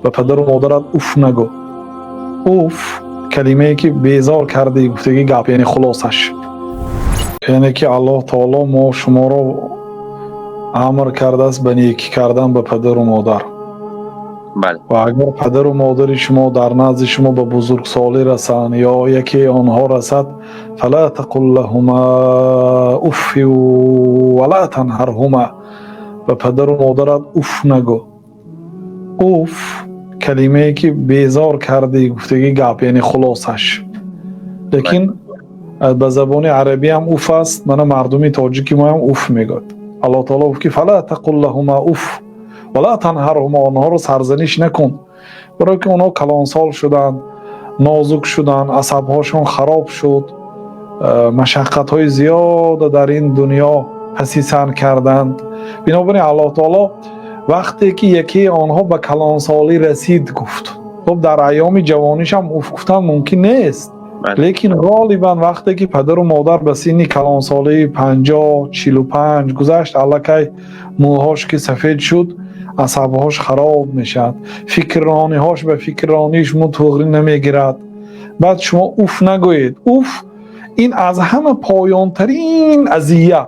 به پدر و مادرت اوف نگو. اوف کلمه ای که بیزار کرده گفتگی گپ، یعنی خلاصش یعنی که الله تعالی ما شما رو امر کرده است به نیکی کردن به پدر و مادر. بله. و اگر پدر و مادر شما در نزد شما به بزرگسالی رسند یا یکی آنها رسد، فلا تقل لهما اف ولا تنهرهما، به پدر و مادرت اوف نگو. اوف کلمه ای که بیزار کرده گفتگی گپ، یعنی خلاصش. لیکن به زبان عربی هم اوف است، من مردمی تاجیکی ما هم اوف میگوید. الله تعالی گفت که فلا تقل لهما اوف ولا تنهرهما، آنها رو سرزنش نکن، برای که آنها کلانسال شدند، نازک شدند، عصبهاشون خراب شد، مشقت های زیاد در این دنیا حسیسان کردند. بنابراین الله تعالی وقتی که یکی آنها به کلانسالی رسید گفت. خب در ایام جوانیش هم اوف گفتن ممکن نیست، لیکن غالبا وقتی که پدر و مادر به سن کلانسالی 50 45 گذشت، الکی موهاش که سفید شد، عصبهاش خراب میشد، فکرانی‌هاش به فکرانیش متوقع نمیگیرد. بعد شما اوف نگویید. اوف این از همه پایانترین اذیت،